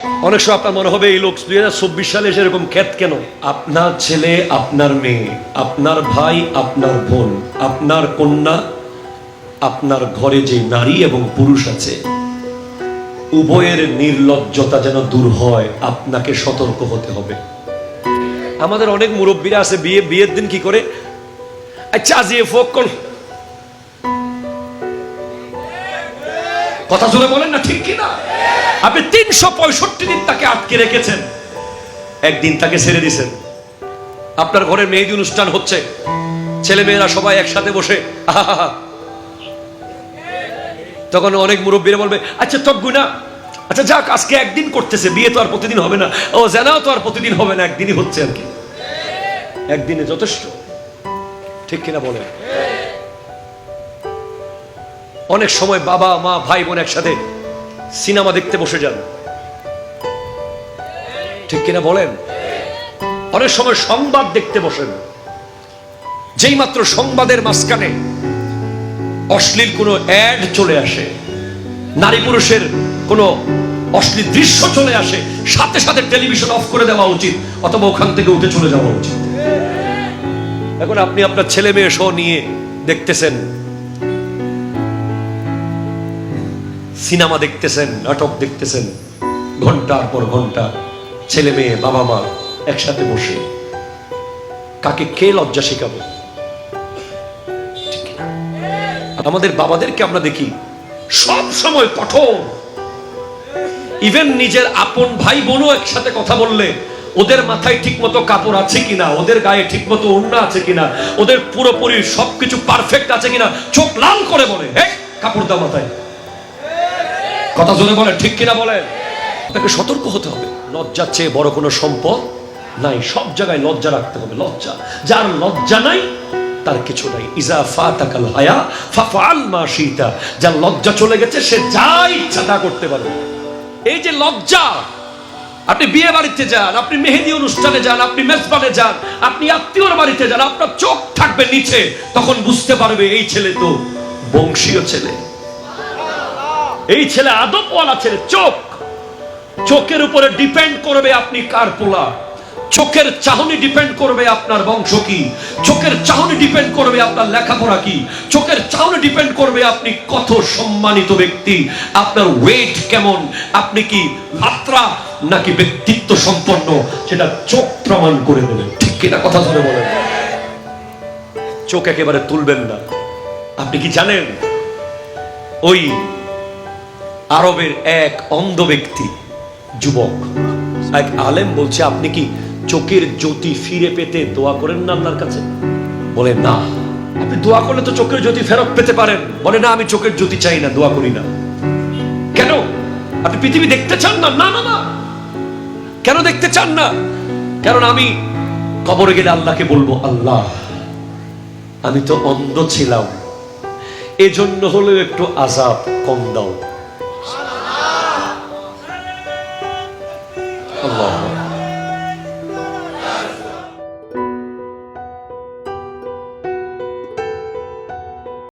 অনেক সময় আপনার মনে হবে এই লোক 2024 সালে সেরকম খ্যাত কেন? আপনার ছেলে, আপনার মেয়ে, আপনার ভাই, আপনার বোন, আপনার কন্যা, আপনার ঘরে যে নারী এবং পুরুষ আছে, উভয়ের নির্লজ্জতা যেন দূর হয়, আপনাকে সতর্ক হতে হবে। আমাদের অনেক মুরব্বীরা আছে বিয়ের দিন কি করে, আচ্ছা আজিয়ে ফোক কর, কথা জোরে বলেন না, ঠিক কিনা? আপনি 365 দিন তাকে আটকে রেখেছেন, একদিন তাকে ছেড়ে দিয়েছেন। আপনার ঘরে মেহেদি অনুষ্ঠান হচ্ছে, ছেলে মেয়েরা সবাই একসাথে বসে আহা, তখন অনেক মুরব্বীরা বলবে আচ্ছা তকগুনা, আচ্ছা যাক আজকে একদিন করতেছে, বিয়ে তো আর প্রতিদিন হবে না, ও জানাও তো আর প্রতিদিন হবে না, একদিনই হচ্ছে আর কি, একদিনে যথেষ্ট, ঠিক কিনা বলেন? অনেক সময় বাবা মা ভাই বোন একসাথে সিনেমা দেখতে বসে যান, ঠিক কিনা বলেন? অনেক সময় সংবাদ দেখতে বসেন, যেই মাত্র সংবাদের মাঝখানে অশ্লীল কোনো অ্যাড চলে আসে, নারী পুরুষের কোনো অশ্লীল দৃশ্য চলে আসে, সাথে সাথে টেলিভিশন অফ করে দেওয়া উচিত, অথবা ওখান থেকে উঠে চলে যাওয়া উচিত। এখন আপনি আপনার ছেলে মেয়ে শো নিয়ে দেখতেছেন, সিনেমা দেখতেছেন, নাটক দেখতেছেন, ঘন্টার পর ঘন্টা, ছেলে মেয়ে বাবা মা একসাথে বসে, কাকে কে লজ্জা শেখাবো? আমাদের বাবাদেরকে আমরা দেখি সব সময় কঠোর, ইভেন নিজের আপন ভাই বোনও একসাথে কথা বললে ওদের মাথায় ঠিক মতো কাপড় আছে কিনা, ওদের গায়ে ঠিক মতো ওড়না আছে কিনা, ওদের পুরোপুরি সবকিছু পারফেক্ট আছে কিনা, চোখ লাল করে বলে এই কাপড় দাও মাথায়, কথা জোরে বলে, ঠিক কিনা বলেন? তাকে সতর্ক হতে হবে। লজ্জার চেয়ে বড় কোনো সম্পদ নাই, সব জায়গায় লজ্জা রাখতে হবে। লজ্জা, যার লজ্জা নাই তার কিছু নাই। ইজা ফাতাকাল হায়া ফাফআল মা শিতা, যার লজ্জা চলে গেছে সে যা ইচ্ছা তা করতে পারবে। এই যে লজ্জা, আপনি বিয়ে বাড়িতে যান, আপনি মেহেদি অনুষ্ঠানে যান, আপনি মেজবানে যান, আপনি আত্মীয়র বাড়িতে যান, আপনার চোখ থাকবে নিচে, তখন বুঝতে পারবে এই ছেলে তো বংশীয় ছেলে, এই ছেলে আদবওয়ালা ছেলে। চোখের উপরে ডিপেন্ড করবে আপনি কার পোলা, চোখের চাহনি ডিপেন্ড করবে আপনার বংশ কি, চোখের চাহনি ডিপেন্ড করবে আপনার লেখাপড়া কি, চোখের চাহনি ডিপেন্ড করবে আপনি কত সম্মানিত ব্যক্তি, আপনার ওয়েট কেমন, আপনি কি মাত্রা নাকি ব্যক্তিত্ব সম্পন্ন, সেটা চোখ প্রমাণ করে দেবে, ঠিক কিনা? কথা ধরে বলেন, চোখ একেবারে তুলবেন না। আপনি কি জানেন ওই আরবের এক অন্ধ ব্যক্তি, যুবক, এক আলেম বলছে আপনি কি চোখের জ্যোতি ফিরে পেতে দোয়া করেন না আল্লাহর কাছে? বলে না। আপনি দোয়া করলে তো চোখের জ্যোতি ফেরত পেতে পারেন। বলে না, আমি চোখের জ্যোতি চাই না, দোয়া করি না। কেন? আপনি পৃথিবী দেখতে চান না? না না না। কেন দেখতে চান না? কারণ আমি কবরে গেলে আল্লাহকে বলবো, আল্লাহ আমি তো অন্ধ ছিলাম, এজন্য হলেও একটু আযাব কম দাও।